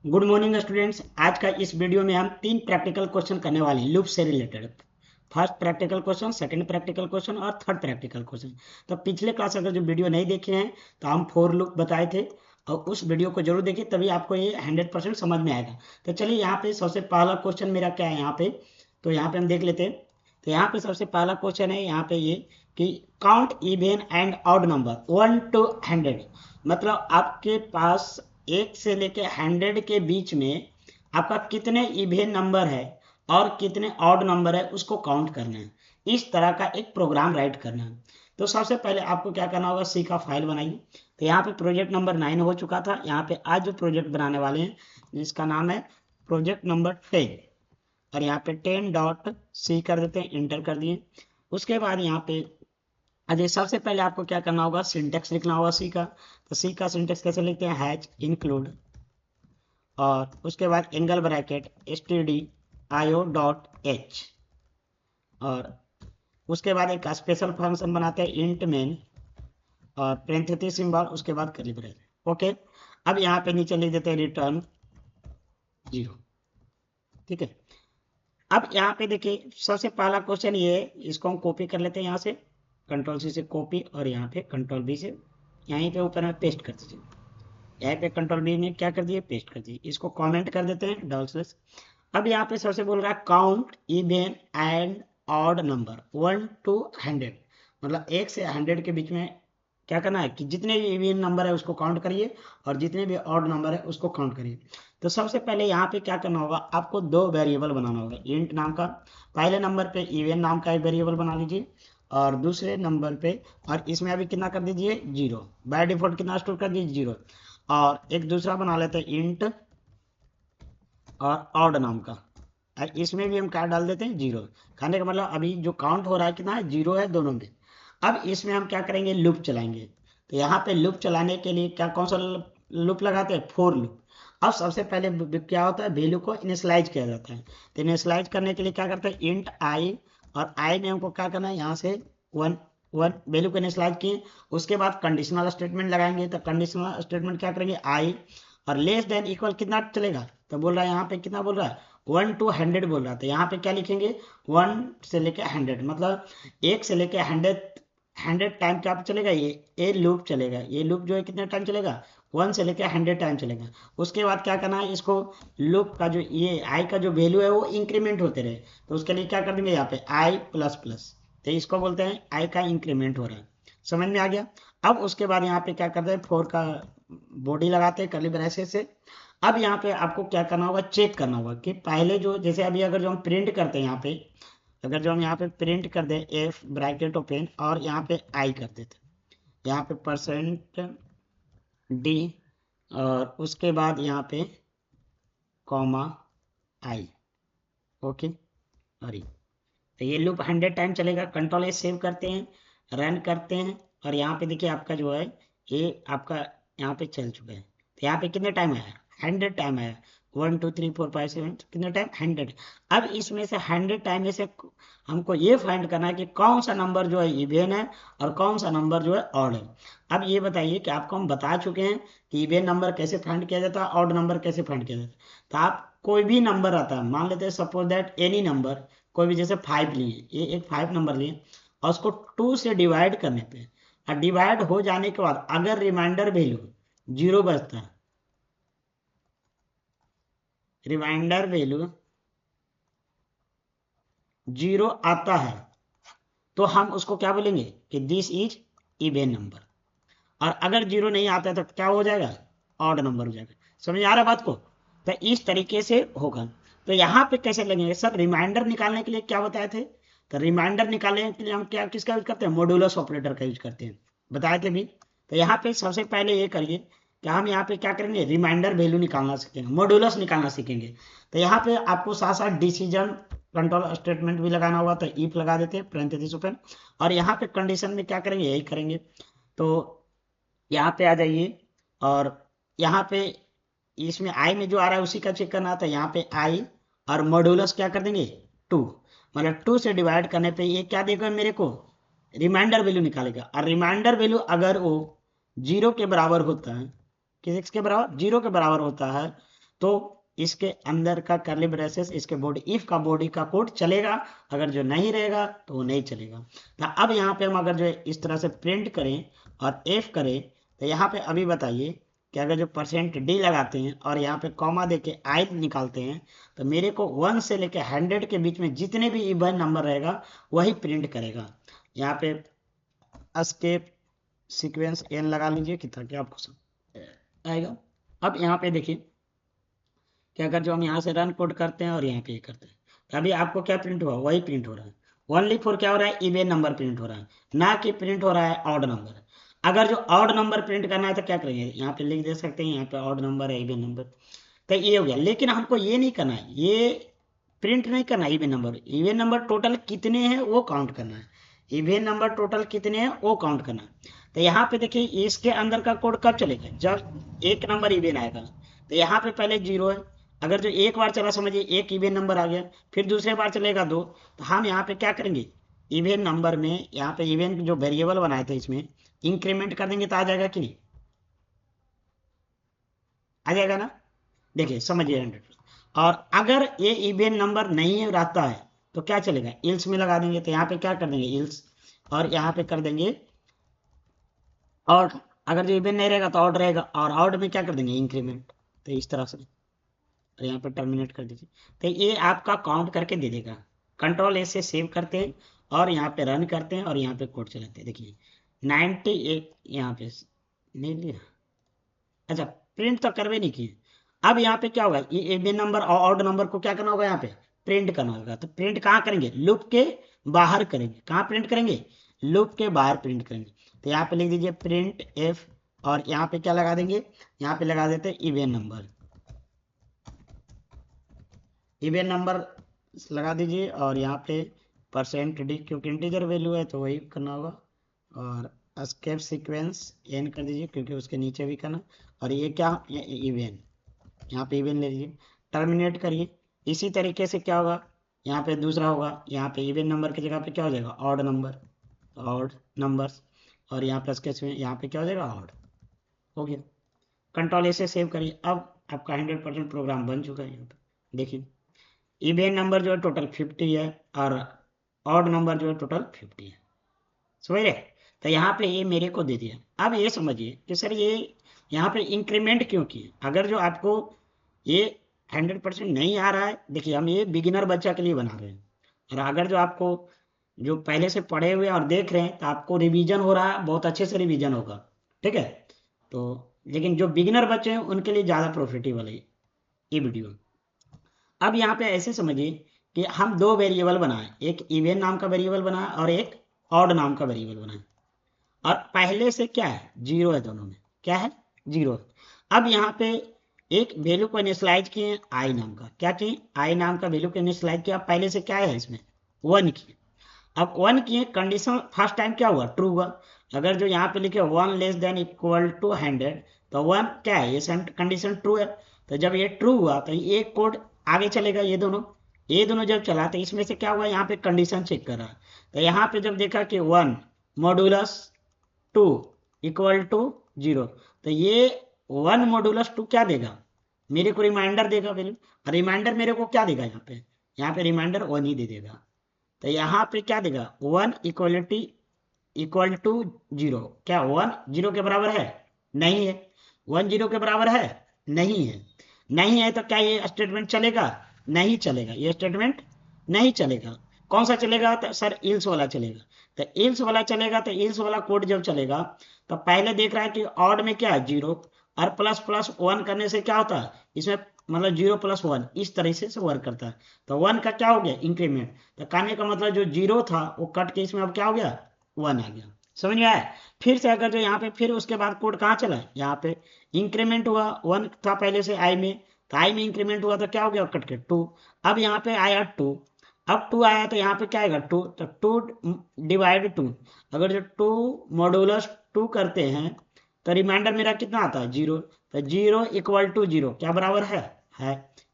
Good morning students. आज का इस वीडियो में हम 3 प्रैक्टिकल क्वेश्चन करने वाले हैं लूप से related. First practical question, second practical question और थर्ड प्रैक्टिकल क्वेश्चन। तो पिछले क्लास अगर जो वीडियो नहीं देखे हैं तो हम फोर लूप बताए थे, और उस वीडियो को जरूर देखिए, तभी आपको ये 100% समझ में आएगा। तो चलिए यहाँ पे सबसे पहला क्वेश्चन मेरा क्या है यहाँ पे, तो यहाँ पे हम देख लेते हैं। तो यहाँ पे सबसे पहला क्वेश्चन है यहाँ पे ये कि count even and odd number 1 to 100। मतलब आपके पास 1 से लेके 100 के बीच में आपका कितने इवन नंबर है और कितने ऑड नंबर है उसको काउंट करना है। इस तरह का एक प्रोग्राम राइट करना है। तो सबसे पहले आपको क्या करना होगा, सी का फाइल बनाइए। तो यहाँ पे प्रोजेक्ट नंबर 9 हो चुका था। यहाँ पे आज जो प्रोजेक्ट बनाने वाले हैं जिसका नाम है प्रोजेक्ट नंबर 10, और यहाँ पे 10.c कर देते हैं, इंटर कर दिए। उसके बाद यहाँ पे अजय सबसे पहले आपको क्या करना होगा, सिंटेक्स लिखना होगा सी का। तो सी का सिंटेक्स कैसे लिखते हैं, हैच इंक्लूड, और उसके बाद एंगल ब्रैकेट stdio.h, और उसके बाद एक स्पेशल फंक्शन बनाते हैं इंट मेन, और पेरेंथेसिस सिंबल, उसके बाद कर्ली ब्रैकेट। ओके, अब यहाँ पे नीचे लिख देते हैं रिटर्न 0। ठीक है। अब यहाँ पे देखिए सबसे पहला क्वेश्चन ये है, इसको हम कॉपी कर लेते हैं यहाँ से, कंट्रोल सी से कॉपी, और यहाँ पे कंट्रोल बी से यहीं पे ऊपर में पेस्ट कर दीजिए। यहाँ पे कंट्रोल बी में क्या कर दिए, पेस्ट कर दिए। इसको कमेंट कर देते हैं डबल स्लैश। अब यहाँ पे सबसे बोल रहा है count even and odd number 1 to 100। मतलब 1 से 100 के बीच में क्या करना है कि जितने भी इवन नंबर है उसको काउंट करिए, और जितने भी ऑड नंबर है उसको काउंट करिए। तो सबसे पहले यहाँ पे क्या करना होगा, आपको दो वेरिएबल बनाना होगा इंट नाम का। पहले नंबर पे इवन नाम का एक वेरिएबल बना लीजिए, और दूसरे नंबर पे, और इसमें अभी कितना कर दीजिए, 0। बाय डिफॉल्ट कितना स्टोर कर दीजिए, 0। और एक दूसरा बना लेते हैं इंट और ऑड नाम का, और इसमें भी हम क्या डाल देते हैं, 0। खाने का मतलब अभी जो काउंट हो रहा है कितना है, 0 है दोनों में। अब इसमें हम क्या करेंगे, लूप चलाएंगे। तो यहाँ पे लूप चलाने के लिए क्या, कौन सा लूप लगाते हैं, फोर लूप। अब सबसे पहले क्या होता है, वैल्यू को इनिशियलाइज किया जाता है। तो इनिशियलाइज करने के लिए क्या करते हैं, इंट आई, और आई में हमको क्या करना है, यहाँ से वन वन वैल्यू को इनिशियलाइज किए। उसके बाद कंडीशनल स्टेटमेंट लगाएंगे। तो कंडीशनल स्टेटमेंट क्या करेंगे, आई और लेस देन इक्वल कितना चलेगा, तो बोल रहा है यहाँ पे कितना बोल रहा है, 1 to 100 बोल रहा था। यहाँ पे क्या लिखेंगे, 1 से लेके 100, मतलब 1 से लेके 100 टाइम क्या चलेगा, ये लूप चलेगा। ये लूप जो है कितने टाइम चलेगा, 1 से लेके 100 टाइम चलेगा। उसके बाद क्या करना है, इसको लूप का जो ये आई का जो वैल्यू है वो इंक्रीमेंट होते रहे। तो उसके लिए क्या कर देंगे, यहाँ पे आई प्लस प्लस, तो इसको बोलते हैं आई का इंक्रीमेंट हो रहा है। समझ में आ गया। अब उसके बाद यहाँ पे क्या करते हैं, फोर का बॉडी लगाते हैं कर्ली ब्रैकेट से। अब यहाँ पे आपको क्या करना होगा, चेक करना होगा कि पहले जो, जैसे अभी अगर जो हम प्रिंट करते हैं यहाँ पे, अगर जो हम यहाँ पे प्रिंट कर दें एफ ब्रैकेट ओपन और यहाँ पे आई कर देते, यहाँ पे परसेंट डी, और उसके बाद यहाँ पे कॉमा आई। ओके, और तो ये लूप 100 टाइम चलेगा। कंट्रोल ए सेव करते हैं, रन करते हैं, और यहाँ पे देखिए आपका जो है ये आपका यहाँ पे चल चुका है। तो यहाँ पे कितने टाइम आया, 100 टाइम आया। 1 2 3 4 5 7 कितने टाइम, 100। अब इसमें से 100 टाइम में से हमको ये फाइंड करना है कि कौन सा नंबर जो है इवेन है और कौन सा नंबर जो है ऑड है। अब ये बताइए कि आपको हम बता चुके हैं कि इवेन नंबर कैसे फाइंड किया जाता है, ऑड नंबर कैसे फाइंड किया जाता है। तो आप कोई भी नंबर आता है, मान लेते हैं सपोज दैट एनी नंबर, कोई भी, जैसे 5 लिए, ये एक 5 नंबर लिए, और उसको 2 से डिवाइड करने पे, और डिवाइड हो जाने के बाद अगर रिमाइंडर वैल्यू 0 बचता है, रिमाइंडर वैल्यू 0 आता है, तो हम उसको क्या बोलेंगे कि दिस इज इवन नंबर। और अगर 0 नहीं आता है तो क्या हो जाएगा, ऑड नंबर हो जाएगा। समझ आ रहा है बात को। तो इस तरीके से होगा। तो यहाँ पे कैसे लगेंगे सर, रिमाइंडर निकालने के लिए क्या बताए थे, तो रिमाइंडर निकालने के लिए हम क्या, किसका यूज करते हैं, मॉड्यूलस ऑपरेटर का यूज करते हैं, बताए थे भी। तो यहाँ पे सबसे पहले ये करिए कि हम यहाँ पे क्या करेंगे, रिमाइंडर वैल्यू निकालना सीखेंगे, मॉड्यूलस निकालना सीखेंगे। तो यहाँ पे आपको साथ साथ डिसीजन कंट्रोल स्टेटमेंट भी लगाना होगा। तो इफ लगा देते हैं पेरेंथेसिस ओपन, और यहाँ पे कंडीशन में क्या करेंगे, यही करेंगे। तो यहाँ पे आ जाइए, और यहाँ पे इसमें आई में जो आ रहा है उसी का चेक करना था। यहाँ पे आई और मॉड्यूलस क्या कर देंगे, 2, मतलब 2 से डिवाइड करने पे ये क्या देगा मेरे को, रिमाइंडर वैल्यू निकालेगा। और रिमाइंडर वैल्यू अगर वो 0 के बराबर होता है, किस के बराबर, 0 के बराबर होता है, तो इसके अंदर का कर्ली ब्रेसेस इसके बॉडी इफ का बॉडी का कोड चलेगा, अगर जो नहीं रहेगा तो वो नहीं चलेगा। तो अब यहाँ पे हम अगर जो इस तरह से प्रिंट करें और एफ करें, तो यहाँ पे अभी बताइए कि अगर जो %d लगाते हैं और यहाँ पे कॉमा देके आई निकालते हैं, तो मेरे को 1 से लेके 100 के बीच में जितने भी इवन नंबर रहेगा वही प्रिंट करेगा। यहाँ पे एस्केप सीक्वेंस n लगा लीजिए कि ताकि आपको सब आएगा। अब यहाँ पे देखिए कि अगर जो हम यहाँ से रन कोड करते हैं और यहाँ पे करते हैं, तो अभी आपको क्या प्रिंट हुआ, वही प्रिंट हो रहा है। ओनली फॉर क्या हो रहा है, इवन नंबर प्रिंट हो रहा है, ना कि प्रिंट हो रहा है ऑड नंबर। अगर जो ऑड नंबर प्रिंट करना है तो क्या करेंगे, यहाँ पे लिख दे सकते हैं यहाँ पे ऑड नंबर है, इवन नंबर, तो ये हो गया। लेकिन हमको ये नहीं करना है, ये प्रिंट नहीं करना even number. Even number total कितने हैं वो काउंट करना है, इवन नंबर टोटल कितने हैं वो काउंट करना है। तो यहाँ पे देखिए इसके अंदर का कोड कब चलेगा, जब एक नंबर इवन आएगा। तो यहाँ पे पहले 0 है, अगर जो एक बार चला समझिए एक इवन नंबर आ गया, फिर दूसरे बार चलेगा 2, तो हम यहाँ पे क्या करेंगे, इवन नंबर में यहाँ पे इवन जो वेरिएबल बनाए थे इसमें इंक्रीमेंट कर देंगे, तो आ जाएगा कि नहीं, आ जाएगा ना। देखिए समझिए 100। और अगर ये इवन नंबर नहीं रहता है तो क्या चलेगा, इल्स में लगा देंगे। तो यहाँ पे क्या कर देंगे, इल्स, और यहाँ पे कर देंगे ऑड। अगर जो इवन नहीं रहेगा तो ऑड रहेगा, और ऑड में क्या कर देंगे, इंक्रीमेंट। तो इस तरह से, और यहाँ पे टर्मिनेट कर दीजिए। तो ये आपका काउंट करके दे देगा। कंट्रोल ए से सेव करते हैं और यहाँ पे रन करते हैं और यहाँ पे कोड चलाते हैं। देखिए 98 यहाँ पे नहीं लिया, अच्छा प्रिंट तो करवे नहीं किए। अब यहाँ पे क्या होगा, ये इवन नंबर और ऑड नंबर को क्या करना होगा, यहाँ पे प्रिंट करना होगा। तो प्रिंट कहाँ करेंगे, लूप के बाहर करेंगे। कहाँ प्रिंट करेंगे, लूप के बाहर प्रिंट करेंगे। तो यहाँ पे लिख दीजिए प्रिंट एफ, और यहाँ पे क्या लगा देंगे, यहाँ पे लगा देते इवन नंबर, इवन नंबर लगा दीजिए। और यहाँ पे %d, क्योंकि इंटीजर वैल्यू है तो वही करना होगा। और एस्केप सीक्वेंस n कर दीजिए, क्योंकि उसके नीचे भी करना। और ये क्या, इवन, यहाँ पे इवन ले लीजिए, टर्मिनेट करिए। इसी तरीके से क्या होगा, यहाँ पे दूसरा होगा, यहाँ पे इवन नंबर की जगह पे क्या हो जाएगा, ऑड नंबर, ऑड नंबर्स। और यहाँ पे यहाँ पे क्या हो जाएगा, ऑड हो गया। कंट्रोल ए से सेव करिए। अब आपका 100% प्रोग्राम बन चुका है। यहाँ पे देखिए इवन नंबर जो है टोटल 50 है, और ऑड नंबर जो है टोटल 50 है, समझ रहे। तो यहाँ पे ये मेरे को दे दिया। अब ये समझिए कि सर ये यहाँ पे इंक्रीमेंट क्यों किए। अगर जो आपको ये 100% नहीं आ रहा है, देखिए हम ये बिगिनर बच्चा के लिए बना रहे हैं, और अगर जो आपको जो पहले से पढ़े हुए और देख रहे हैं तो आपको रिवीजन हो रहा है, बहुत अच्छे से रिवीजन होगा, ठीक है। तो लेकिन जो बिगिनर बच्चे हैं उनके लिए ज़्यादा प्रॉफिटेबल है ये वीडियो। अब यहाँ पे ऐसे समझिए कि हम 2 वेरिएबल बनाए, एक इवन नाम का वेरिएबल बनाया और एक ऑड नाम का वेरिएबल बनाया, और पहले से क्या है, 0 है, दोनों में क्या है, 0। अब यहाँ पे एक वैल्यू को इनिशियलाइज किए आई नाम का, क्या किए, आई नाम का वैल्यू को इनिशियलाइज किया। पहले से क्या है इसमें 1 किए। अब 1 किए, कंडीशन फर्स्ट टाइम क्या हुआ, ट्रू हुआ। अगर जो यहाँ पे लिखे 1 लेस देन इक्वल टू 100, तो 1 क्या है, ये कंडीशन ट्रू है। तो जब ये ट्रू हुआ तो ये कोड आगे चलेगा, ये दोनों जब चला तो इसमें से क्या हुआ, यहाँ पे कंडीशन चेक कर रहा है। तो यहाँ पे जब देखा कि 1 मॉडुलस 2 इक्वल टू 0, तो ये 1 मॉडुलस 2 क्या देगा, मेरे को रिमाइंडर देगा वैल्यू। रिमाइंडर मेरे को क्या देगा, यहाँ पे रिमाइंडर 1 ही दे देगा। तो यहाँ पे क्या देगा, 1 इक्वल टू 0, क्या 1 0 के बराबर है, नहीं है। 1 0 के बराबर है, नहीं है। नहीं है तो क्या ये स्टेटमेंट चलेगा, नहीं चलेगा, ये स्टेटमेंट नहीं चलेगा। कौन सा चलेगा, तो सर इल्स वाला चलेगा। तो इल्स वाला चलेगा, तो इल्स वाला कोड जब चलेगा तो पहले देख रहा है कि ऑड में क्या है 0, और प्लस प्लस 1 करने से क्या होता है इसमें, मतलब 0 + 1 इस तरह से वर्क करता है। तो 1 का क्या हो गया, इंक्रीमेंट। तो कहने का मतलब जो 0 था वो कट के इसमें अब क्या हो गया, 1 आ गया। समझ में आया। फिर से अगर जो यहाँ पे फिर उसके बाद कोड कहाँ चला, यहाँ पे इंक्रीमेंट हुआ, 1 था पहले से आई में, तो आई में इंक्रीमेंट हुआ तो क्या हो गया, कट के 2। अब यहाँ पे आया 2, अब 2 आया तो यहाँ पे क्या आएगा 2, तो 2 डिवाइड 2। अगर जो 2 मॉडुलस 2 करते हैं तो रिमाइंडर मेरा कितना आता है 0। तो 0 इक्वल टू 0 क्या बराबर है।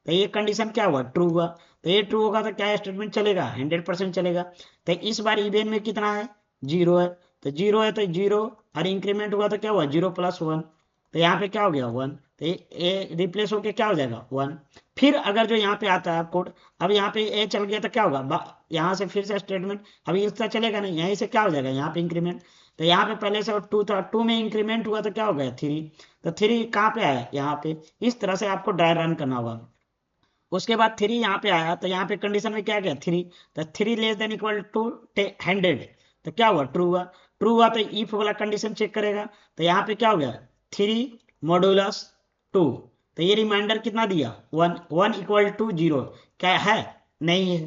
तो ये कंडीशन क्या हुआ, ट्रू हुआ। तो ये ट्रू होगा तो क्या स्टेटमेंट चलेगा, 100% चलेगा। तो इस बार इवेन में कितना है, 0 है। तो 0 है तो 0, और इंक्रीमेंट हुआ तो क्या हुआ 0 + 1, तो यहाँ पे क्या हो गया 1। तो ए रिप्लेस होके क्या हो जाएगा 1। फिर अगर जो यहाँ पे आता है कोड, अब यहाँ पे ए चल गया तो क्या होगा, यहाँ से फिर से स्टेटमेंट, अभी इसका चलेगा नहीं, यहीं से क्या हो जाएगा यहाँ पे इंक्रीमेंट। तो यहाँ पे पहले से 2 था, 2 में इंक्रीमेंट हुआ तो क्या हो गया 3। तो 3 कहाँ पे आया यहाँ पे। इस तरह से आपको ड्राई रन करना होगा। उसके बाद 3 यहाँ पे आया तो यहाँ पे कंडीशन में क्या गया 3। तो 3 लेस देन इक्वल टू 100, तो क्या हुआ ट्रू हुआ। ट्रू हुआ तो इफ वाला कंडीशन चेक करेगा। तो यहाँ पे क्या हो गया 3 मॉडुलस 2। तो ये रिमाइंडर कितना दिया 1, 1 इक्वल टू 0 क्या है, नहीं है।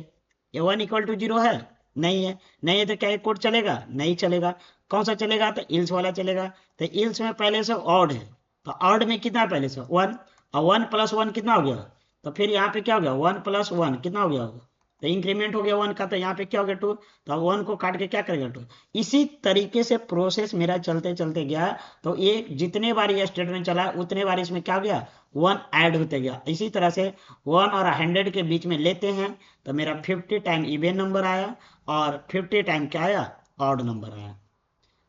ये 1 इक्वल टू 0 है, नहीं है। नहीं है तो क्या ये कोड चलेगा, नहीं चलेगा। कौन सा चलेगा, तो इल्स वाला चलेगा। तो इल्स में पहले से ऑड है, तो ऑड में कितना पहले से 1, और 1 प्लस 1 कितना हो गया। तो फिर यहाँ पे क्या हो गया 1 प्लस 1 कितना हो गया होगा, तो इंक्रीमेंट हो गया 1 का। तो यहाँ पे क्या हो गया 2, तो 1 को काट के क्या करेगा 2। इसी तरीके से प्रोसेस मेरा चलते चलते गया। तो ये जितने बार ये स्टेटमेंट चला उतने बार इसमें क्या हो गया 1 ऐड होते गया। इसी तरह से 1 और 100 के बीच में लेते हैं तो मेरा 50 टाइम इवन नंबर आया और 50 टाइम क्या आया, ऑड नंबर आया।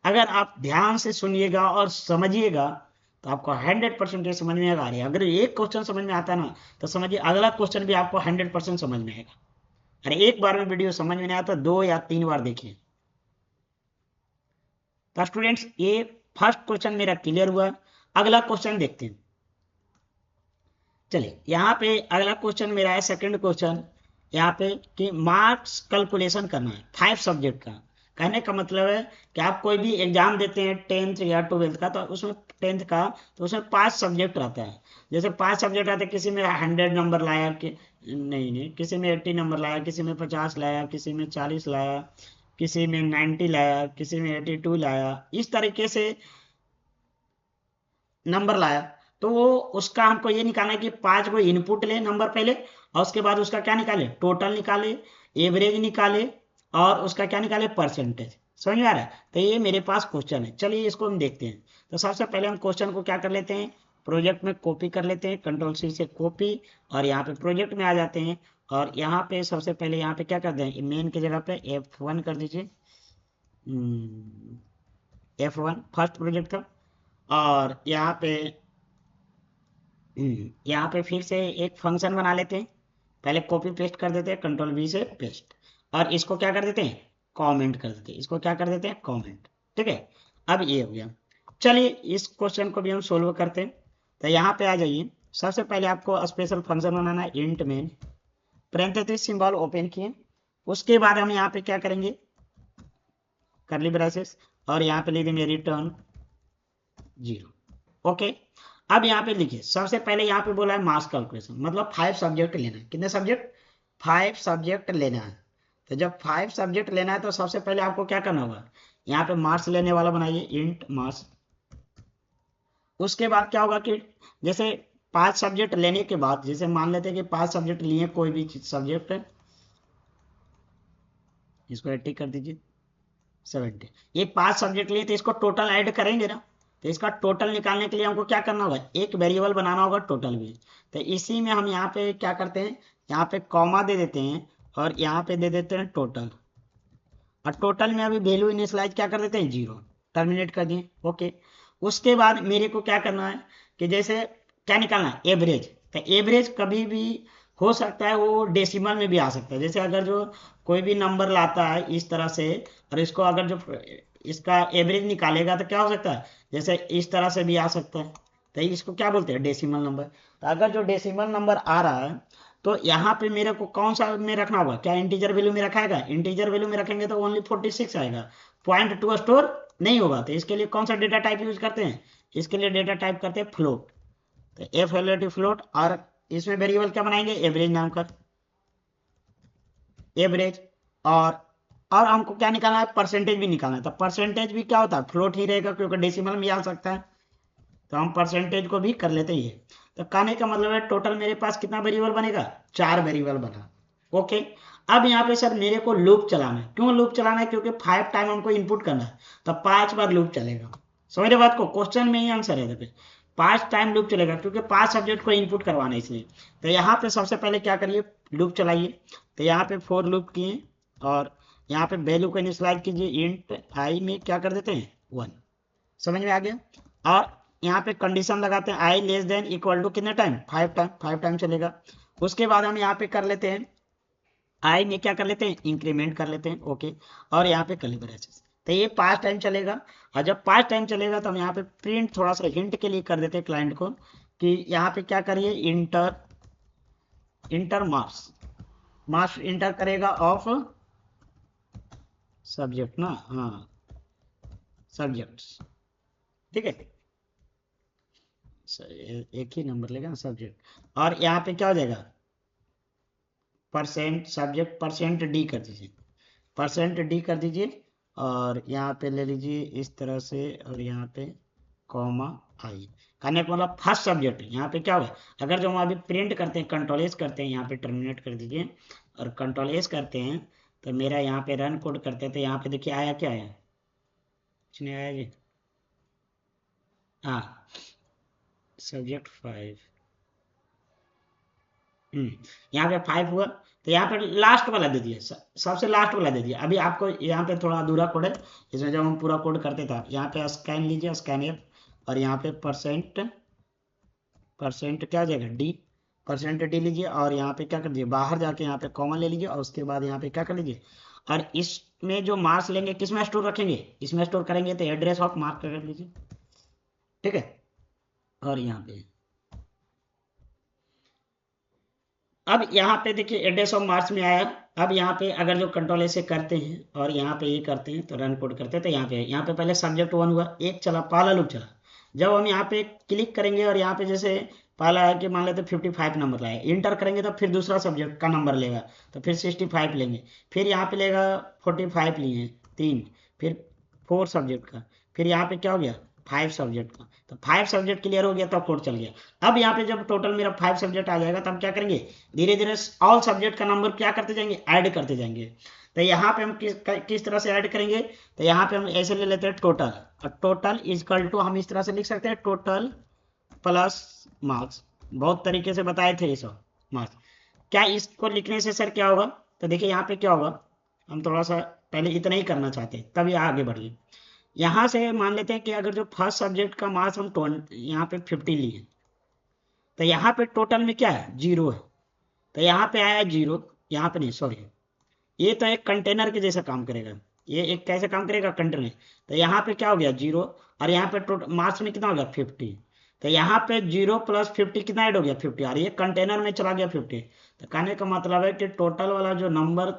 अगर आप ध्यान से सुनिएगा और समझिएगा तो आपको 100% समझ में आ रही है। अगर एक क्वेश्चन समझ में आता है ना तो समझिए अगला क्वेश्चन भी आपको 100% समझ में आएगा। अरे एक बार में वीडियो समझ में नहीं आता 2 या 3 बार देखिए। तो स्टूडेंट्स ये फर्स्ट क्वेश्चन मेरा क्लियर हुआ। अगला क्वेश्चन देखते हैं। चलिए यहाँ पे अगला क्वेश्चन मेरा है सेकंड क्वेश्चन। यहाँ पे कि मार्क्स कैलकुलेशन करना है 5 सब्जेक्ट का। कहने का मतलब है कि आप कोई भी एग्जाम देते हैं 10th या 12th का, तो उसमें 10th का तो उसमें 5 सब्जेक्ट रहता है। जैसे 5 सब्जेक्ट आते हैं, किसी में 100 नंबर लाया कि नहीं, किसी में 80 नंबर लाया, किसी में 50 लाया, किसी में 40 लाया, किसी में 90 लाया, किसी में 82 लाया, इस तरीके से नंबर लाया। तो वो उसका हमको ये निकालना है कि 5 को इनपुट ले नंबर पहले, और उसके बाद उसका क्या निकाले, टोटल निकाले, एवरेज निकाले, और उसका क्या निकाले, परसेंटेज। समझ में आ रहा है। तो ये मेरे पास क्वेश्चन है, चलिए इसको हम देखते हैं। तो सबसे पहले हम क्वेश्चन को क्या कर लेते हैं, प्रोजेक्ट में कॉपी कर लेते हैं, कंट्रोल-C से कॉपी, और यहाँ पे प्रोजेक्ट में आ जाते हैं। और यहाँ पे सबसे पहले यहाँ पे क्या कर दें, मेन की जगह पे F1 कर दीजिए। F1 फर्स्ट प्रोजेक्ट था। और यहाँ पे फिर से एक फंक्शन बना लेते हैं। पहले कॉपी पेस्ट कर देते हैं, कंट्रोल-V से पेस्ट, और इसको क्या कर देते हैं, कमेंट कर देते हैं। इसको क्या कर देते हैं, कमेंट। ठीक है, अब ये हो गया। चलिए इस क्वेश्चन को भी हम सोल्व करते हैं। तो यहाँ पे आ जाइए। सबसे पहले आपको स्पेशल फंक्शन बनाना है, int main, parenthesis symbol open किए। उसके बाद हम यहाँ पे क्या करेंगे, कर्ली ब्रेसेस, और यहाँ पे लिख देंगे रिटर्न 0। ओके, अब यहाँ पे लिखिए, सबसे पहले यहाँ पे बोला है मास कैलकुलेशन, मतलब 5 सब्जेक्ट लेना है। कितने सब्जेक्ट, 5 सब्जेक्ट लेना है। तो जब 5 सब्जेक्ट लेना है तो सबसे पहले आपको क्या करना होगा, यहाँ पे मार्क्स लेने वाला बनाइए, इंट मार्क्स। उसके बाद क्या होगा कि जैसे 5 सब्जेक्ट लेने के बाद, जैसे मान लेते हैं कि 5 सब्जेक्ट लिए, कोई भी सब्जेक्ट, इसको 80 कर दीजिए, 70, ये 5 सब्जेक्ट लिए, तो इसको टोटल ऐड करेंगे ना। तो इसका टोटल निकालने के लिए हमको क्या करना होगा, एक वेरिएबल बनाना होगा टोटल भी। तो इसी में हम यहाँ पे क्या करते हैं, यहाँ पे कॉमा दे देते हैं, और यहाँ पे दे देते हैं टोटल। और टोटल में अभी वैल्यू इनिशियलाइज क्या कर देते हैं, 0, टर्मिनेट कर दिए। ओके, उसके बाद मेरे को क्या करना है कि जैसे क्या निकालना है, एवरेज। तो एवरेज कभी भी हो सकता है, वो डेसिमल में भी आ सकता है। जैसे अगर जो कोई भी नंबर लाता है इस तरह से, और इसको अगर जो इसका एवरेज निकालेगा तो क्या हो सकता है, जैसे इस तरह से भी आ सकता है। तो इसको क्या बोलते हैं, डेसिमल नंबर। तो अगर जो डेसिमल नंबर आ रहा है तो यहाँ पे मेरे को कौन सा में रखना होगा, क्या इंटीजर वैल्यू में रखाएगा, इंटीजर वैल्यू में रखेंगे तो ओनली 46 आएगा, पॉइंट टू स्टोर नहीं होगा। तो इसके लिए कौन सा डेटा टाइप यूज करते हैं, इसके लिए डेटा टाइप करते हैं फ्लोट। तो एफ रिलेटिव फ्लोट, और इसमें वेरिएबल क्या बनाएंगे, एवरेज नाम का, एवरेज। और हमको क्या निकालना है, परसेंटेज भी निकालना है। तो परसेंटेज भी क्या होता है, फ्लोट ही रहेगा, क्योंकि डेसिमल में आ सकता है। तो हम परसेंटेज को भी कर लेते हैं ये। तो कहने का मतलब है टोटल मेरे पास कितना वेरिएबल बनेगा, 4 वेरिएबल बना। ओके, अब यहाँ पे सर मेरे को लूप चलाना है। क्यों लूप चलाना है, क्योंकि 5 टाइम हमको इनपुट करना है, तो 5 बार लूप चलेगा। समझ रहे बात को, क्वेश्चन में ही आंसर है। देखिए 5 टाइम लूप चलेगा, क्योंकि 5 सब्जेक्ट को इनपुट करवाना है इसलिए। तो यहाँ पे सबसे पहले क्या करिए, लूप चलाइए। तो यहाँ पे फॉर लूप किए, और यहाँ पे वैल्यू को इनिशियलाइज कीजिए, इंट आई में क्या कर देते हैं 1। समझ में आ गया। और यहाँ पे कंडीशन लगाते हैं आई लेस देन इक्वल टू कितने टाइम 5 टाइम चलेगा। उसके बाद हम यहाँ पे कर लेते हैं आई में क्या कर लेते हैं इंक्रीमेंट कर लेते हैं ओके, और यहाँ पे कर्ली ब्रैकेट्स, तो ये 5 टाइम चलेगा। और जब 5 टाइम चलेगा तो हम यहाँ पे प्रिंट थोड़ा सा हिंट के लिए कर देते हैं क्लाइंट को कि यहाँ पे क्या करिए इंटर मार्क्स इंटर करेगा ऑफ सब्जेक्ट ना, हाँ सब्जेक्ट्स, ठीक है एक ही नंबर लेगा सब्जेक्ट। और यहाँ पे क्या हो जाएगा परसेंट सब्जेक्ट परसेंट डी कर दीजिए, परसेंट डी कर दीजिए, और यहाँ पे ले लीजिए इस तरह से, और यहाँ पे कॉमा आई करने का मतलब फर्स्ट सब्जेक्ट। यहाँ पे क्या होगा अगर जो हम अभी प्रिंट करते हैं कंट्रोल एस करते हैं, यहाँ पे टर्मिनेट कर दीजिए और कंट्रोल एस करते हैं, तो मेरा यहाँ पे रन कोड करते हैं, तो यहाँ पे देखिए आया क्या आया, कुछ नहीं आया जी, हाँ सब्जेक्ट 5, यहाँ पे 5 हुआ, तो यहाँ पे लास्ट वाला दे दिया, सबसे लास्ट वाला दे दिया। अभी आपको यहाँ पे थोड़ा अधूरा कोड है, इसमें जब हम पूरा कोड करते थे यहाँ पे स्कैन लीजिए स्कैन एफ, और यहाँ पे परसेंट क्या हो जाएगा डी, परसेंट डी लीजिए, और यहाँ पे क्या कर दीजिए बाहर जाके यहाँ पे कॉमा ले लीजिए, और उसके बाद यहाँ पे क्या कर लीजिए, और इसमें जो मार्क्स लेंगे किस में स्टोर रखेंगे, इसमें स्टोर करेंगे तो एड्रेस ऑफ मार्क कर लीजिए, ठीक है। और यहाँ पे अब यहाँ पे देखिए एड्रेस ऑफ मार्क्स में आया। अब यहाँ पे अगर जो कंट्रोल ऐसे करते हैं और यहाँ पे ये करते हैं तो रन कोड करते हैं, तो यहाँ पे पहले सब्जेक्ट 1 हुआ, एक चला पहला लूप चला। जब हम यहाँ पे क्लिक करेंगे और यहाँ पे जैसे पहला है कि मान लेते 55 नंबर लाए, इंटर करेंगे तो फिर दूसरा सब्जेक्ट का नंबर लेगा, तो फिर 65 लेंगे, फिर यहाँ पे लेगा 45 लिए 3, फिर 4 सब्जेक्ट का, फिर यहाँ पे क्या हो गया 5 सब्जेक्ट का, तो 5 सब्जेक्ट क्लियर हो गया तो कोड चल गया। अब यहाँ पे जब टोटल मेरा 5 सब्जेक्ट आ जाएगा तब क्या करेंगे धीरे धीरे ऑल सब्जेक्ट का नंबर क्या करते जाएंगे ऐड करते जाएंगे। तो यहाँ पे हम किस तरह से ऐड करेंगे, तो यहाँ पे हम ऐसे ले लेते हैं टोटल, और टोटल इजकल टू हम इस तरह से लिख सकते हैं टोटल प्लस मार्क्स, बहुत तरीके से बताए थे ये सब मार्क्स। क्या इसको लिखने से सर क्या होगा, तो देखिए यहाँ पे क्या होगा, हम थोड़ा सा पहले इतना ही करना चाहते हैं तभी आगे बढ़िए। यहाँ से मान लेते हैं कि अगर जो फर्स्ट सब्जेक्ट का मार्क्स हम यहाँ पे 50 लिए, तो यहाँ पे टोटल में क्या है 0 है, तो यहाँ पे आया 0, यहाँ पे नहीं सॉरी, ये तो एक कंटेनर के जैसा काम करेगा, ये एक कैसे काम करेगा कंटेनर, तो यहाँ पे क्या हो गया 0, और यहाँ पे टोटल मार्क्स में कितना हो गया 50, तो यहाँ पे 0 प्लस 50 कितना ऐड हो गया 50, और ये कंटेनर में चला गया 50, तो कहने का मतलब है कि टोटल वाला जो नंबर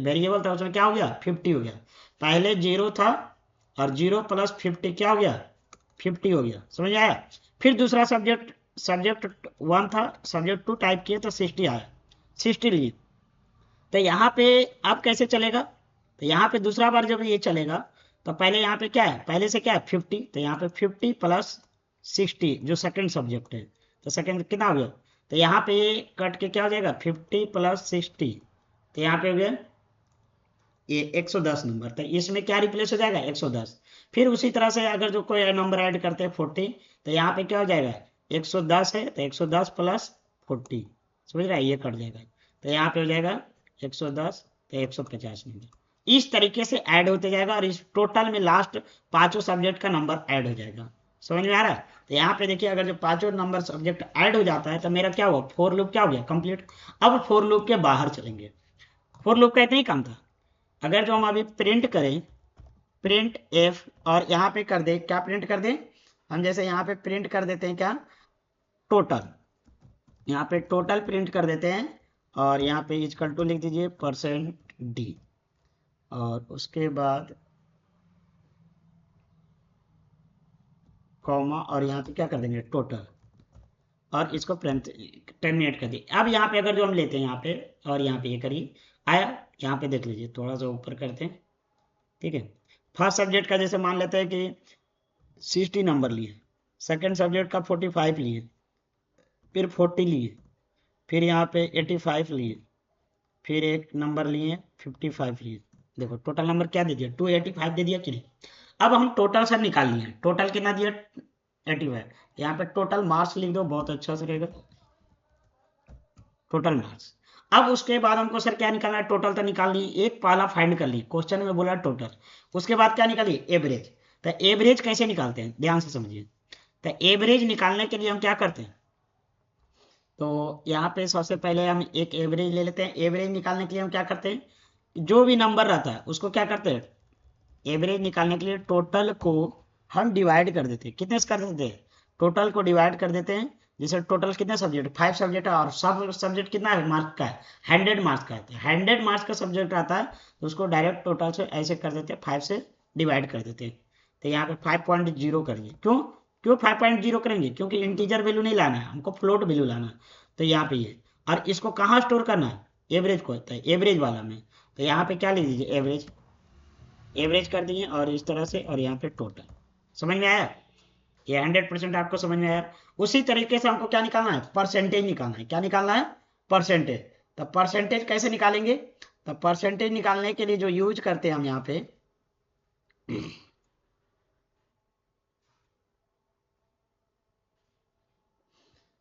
वेरिएबल था उसमें क्या हो गया 50 हो गया, पहले 0 था और 0 प्लस 50 क्या हो गया 50 हो गया, समझ आया। फिर दूसरा सब्जेक्ट 1 था, सब्जेक्ट 2 टाइप किए तो 60 आया, 60 लिए, तो यहाँ पे अब कैसे चलेगा, तो यहाँ पे दूसरा बार जब ये चलेगा तो पहले यहाँ पे क्या है पहले से क्या है 50, तो यहाँ पे 50 प्लस 60 जो सेकंड सब्जेक्ट है, तो सेकंड कितना हो गया, तो यहाँ पे ये कट के क्या हो जाएगा 50 प्लस 60, तो यहाँ पे हो गया ये 110 नंबर, तो इसमें क्या रिप्लेस हो जाएगा 110। फिर उसी तरह से अगर जो कोई नंबर ऐड करते हैं 40, तो यहाँ पे क्या हो जाएगा 110 है तो 110 प्लस 40, समझ रहा है ये कट जाएगा, तो यहाँ पे हो जाएगा 110 तो 150 नंबर। इस तरीके से ऐड होते जाएगा और इस टोटल में लास्ट पांचों सब्जेक्ट का नंबर ऐड हो जाएगा, समझ में आ रहा है। तो यहाँ पे देखिए अगर जो पांचों नंबर सब्जेक्ट ऐड हो जाता है तो मेरा क्या हुआ फोर लूप क्या हो गया कंप्लीट। अब फोर लूप के बाहर चलेंगे, फोर लूप का इतना ही काम था। अगर जो हम अभी प्रिंट करें प्रिंट एफ और यहाँ पे कर दे क्या प्रिंट कर दें हम, जैसे यहाँ पे प्रिंट कर देते हैं क्या टोटल, यहाँ पे टोटल प्रिंट कर देते हैं और यहाँ पे इक्वल टू लिख दीजिए परसेंट डी, और उसके बाद कॉमा और यहाँ पे क्या कर देंगे टोटल, और इसको टर्मिनेट कर दिए। अब यहाँ पे अगर जो हम लेते हैं यहाँ पे और यहाँ पे ये करिए आया, यहाँ पे देख लीजिए थोड़ा सा ऊपर करते हैं, ठीक है। फर्स्ट सब्जेक्ट का जैसे मान लेते हैं कि 60 नंबर लिए, सेकंड सब्जेक्ट का 45 लिए, फिर 40 लिए, फिर यहाँ पे 85 लिए, फिर एक नंबर लिए 55 लिए, देखो टोटल नंबर क्या दे दिया 285 दे दिया कि नहीं। अब हम टोटल सर निकाल लिए, टोटल कितना दिया 85, यहाँ पे टोटल मार्क्स लिख दो बहुत अच्छा से रहेगा टोटल मार्क्स। अब उसके बाद हमको सर क्या निकालना है, टोटल तो निकाल ली, एक पाला फाइंड कर ली, क्वेश्चन में बोला टोटल, उसके बाद क्या निकाली एवरेज। तो एवरेज कैसे निकालते हैं ध्यान से समझिए, तो एवरेज निकालने के लिए हम क्या करते हैं, तो यहाँ पे सबसे पहले हम एक एवरेज ले लेते हैं। एवरेज निकालने के लिए हम क्या करते हैं, जो भी नंबर रहता है उसको क्या करते हैं, एवरेज निकालने के लिए टोटल को हम डिवाइड कर देते हैं। कितने से कर देते हैं, टोटल को डिवाइड कर देते हैं। जैसे टोटल कितने सब्जेक्ट, 5 सब्जेक्ट है और सब सब्जेक्ट कितना है, मार्क्स का है, 100 मार्क्स का है। 100 मार्क्स का सब्जेक्ट आता है तो उसको डायरेक्ट टोटल से ऐसे कर देते हैं, 5 से डिवाइड कर देते हैं। तो यहाँ पे 5.0 करेंगे। क्यों क्यों 5.0 करेंगे, क्योंकि इंटीजर वैल्यू नहीं लाना है हमको, फ्लोट वैल्यू लाना है। तो यहाँ पे ये, और इसको कहाँ स्टोर करना है, एवरेज को, तो एवरेज वाला में। तो यहाँ पे क्या लिख दीजिए, एवरेज, एवरेज कर दिए और इस तरह से, और यहाँ पे टोटल। समझ में आया, ये 100% आपको समझ में आया। उसी तरीके से हमको क्या निकालना है, परसेंटेज निकालना है। क्या निकालना है, परसेंटेज। तो परसेंटेज कैसे निकालेंगे, तो परसेंटेज निकालने के लिए जो यूज करते हैं हम यहाँ पे,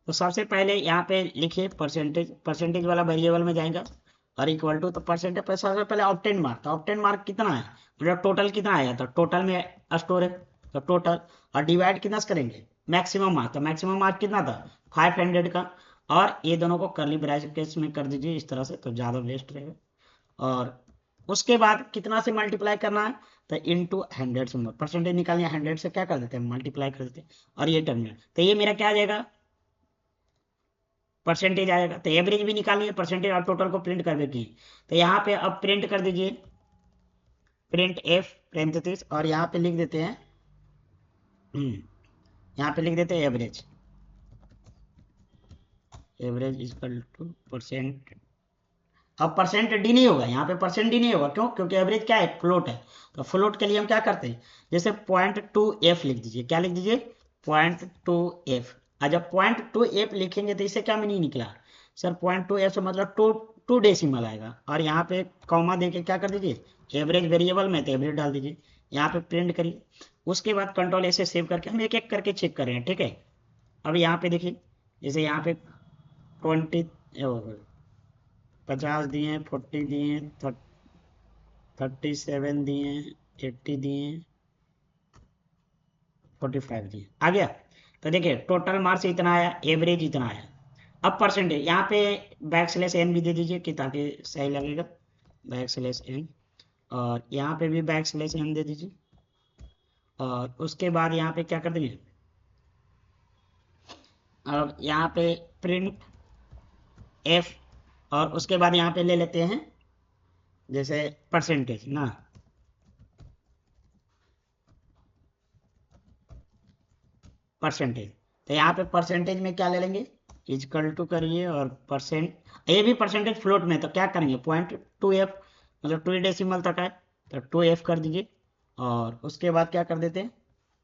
तो सबसे पहले यहाँ पे लिखिए परसेंटेज, परसेंटेज वाला वेरिएबल में जाएगा और इक्वल टू, तो परसेंटेज पर सबसे पहले ऑब्टेन मार्क। तो ऑब्टेन मार्क कितना है, मतलब टोटल कितना आया, तो टोटल में स्टोर है, तो टोटल, और डिवाइड कितना से करेंगे, मैक्सिमम मार्क। तो मैक्सिमम मार्क कितना था, 500 का। और ये दोनों को करली ब्रैकेट्स में कर दीजिए इस तरह से, तो ज़्यादा बेस्ट रहेगा। और उसके बाद कितना से मल्टीप्लाई करना है, तो इंटू 100 से, परसेंटेज निकालनी है 100 से, क्या कर देते हैं, मल्टीप्लाई कर देते हैं। और ये टर्मिनल, तो ये मेरा क्या आ जाएगा, परसेंटेज आएगा। तो एवरेज भी निकालनी है, परसेंटेज और टोटल को प्रिंट कर देती है। तो यहाँ पे अब प्रिंट कर दीजिए, प्रिंट एफ पेरेंथेसिस, और यहाँ पे लिख देते हैं, यहाँ पे लिख देते हैं average, average equal two percent. अब परसेंट डी नहीं होगा, यहाँ पे परसेंट डी नहीं होगा, क्यों, क्योंकि एवरेज क्या है, फ्लोट है। तो फ्लोट के लिए हम क्या करते हैं, जैसे 0.2f लिख दीजिए। क्या लिख दीजिए, 0.2f। और जब 0.2f लिखेंगे तो इससे क्या मीनिंग निकला, सर 0.2f से मतलब टू डेसिमल आएगा। और यहाँ पे कॉमा देके क्या कर दीजिए, एवरेज वेरिएबल में, तो एवरेज डाल दीजिए। यहाँ पे प्रिंट करिए। उसके बाद कंट्रोल ऐसे सेव करके हम एक एक करके चेक कर रहे हैं, ठीक है। अब यहाँ पे देखिए, जैसे यहाँ पे 20, 50 दिए, 40 दिए, 37 दिए, 80 दिए, 45 दिए, आ गया। तो देखिए टोटल मार्क्स इतना आया, एवरेज इतना आया। अब परसेंटेज, यहाँ पे बैक स्लैश एन भी दे दीजिए कि ताकि सही लगेगा, बैक स्लैश एन। और यहाँ पे भी बैक स्लैश एन दे दीजिए। और उसके बाद यहाँ पे क्या कर देंगे, अब यहाँ पे प्रिंट एफ, और उसके बाद यहाँ पे ले लेते हैं जैसे परसेंटेज ना, परसेंटेज। तो यहाँ पे परसेंटेज में क्या ले लेंगे, इजकल टू करिए और परसेंट, ये भी परसेंटेज फ्लोट में, तो क्या करेंगे, 0.2f, मतलब 2 डेसिमल तक है, तो 2f कर दीजिए। और उसके बाद क्या कर देते हैं,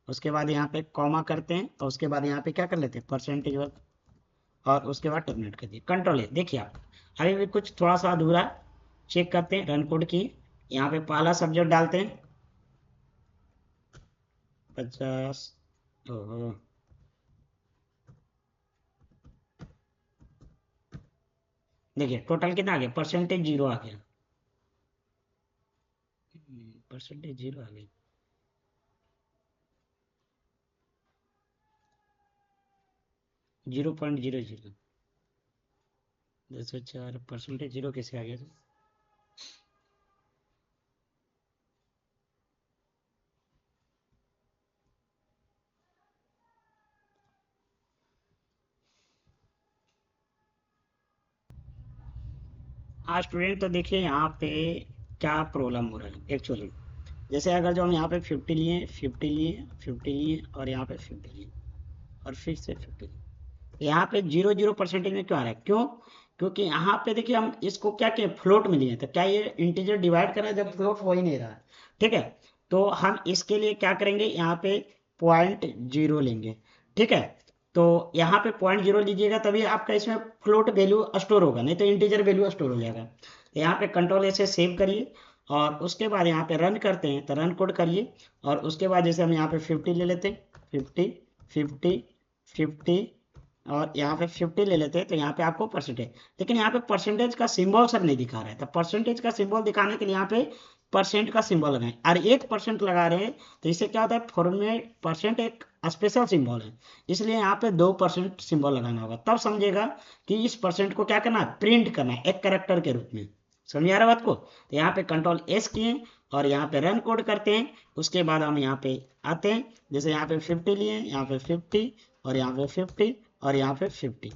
उसके बाद यहाँ पे कॉमा करते हैं, और उसके बाद यहाँ पे क्या कर लेते हैं, परसेंटेज वर्क, और उसके बाद टर्मिनेट कर दिए। कंट्रोल है, देखिए आप अभी भी कुछ थोड़ा सा अधूरा, चेक करते हैं रन कोड की। यहाँ पे पहला सब्जेक्ट डालते हैं 50, देखिए टोटल कितना आ गया, परसेंटेज 0 आ गया, परसेंटेज 0 आ गया। 0.00, 204 परसेंटेज 0 कैसे आ गया, हाँ स्टूडेंट। तो देखिए यहाँ पे क्या प्रॉब्लम हो रहा है एक्चुअली, जैसे अगर जो हम यहाँ पे 50 लिए, 50 लिए, 50 लिए, और यहाँ पे 50 लिए, और फिर से 50 लिए, यहाँ पे 0 परसेंटेज में क्यों आ रहा है, क्यों, क्योंकि यहाँ पे देखिए हम इसको क्या किए, फ्लोट में लिए, तो क्या ये इंटीजर डिवाइड कर रहा है, जब फ्लोट हो ही नहीं रहा है, ठीक है। तो हम इसके लिए क्या करेंगे, यहाँ पे 0.0 लेंगे, ठीक है। तो यहाँ पे 0.0 लीजिएगा, तभी आपका इसमें फ्लोट वैल्यू स्टोर होगा, नहीं तो इंटीजर वैल्यू स्टोर हो जाएगा। तो यहाँ पे कंट्रोल ऐसे सेव करिए, और उसके बाद यहाँ पे रन करते हैं, तो रन कोड करिए। और उसके बाद जैसे हम यहाँ पे 50 ले लेते हैं, 50, 50, 50, और यहाँ पे 50 ले लेते हैं, तो यहाँ पे आपको परसेंटेज, लेकिन यहाँ पे परसेंटेज का सिंबल सर नहीं दिखा रहा है। तो परसेंटेज का सिंबल दिखाने के लिए यहाँ पे परसेंट का सिंबल लगाएं, और 1% लगा रहे हैं, तो इससे क्या होता है, फॉर्मेट परसेंट एक स्पेशल सिंबल है, इसलिए यहाँ पे 2% सिंबल लगाना होगा, तब समझेगा कि इस परसेंट को क्या करना है, प्रिंट करना है एक कैरेक्टर के रूप में। समझ आ रहा बात को? तो यहाँ पे कंट्रोल एस किए और यहाँ पे रन कोड करते हैं। उसके बाद हम यहाँ पे आते हैं, जैसे यहाँ पे 50 लिए, यहाँ पे 50 और यहाँ पे 50 और यहाँ पे 50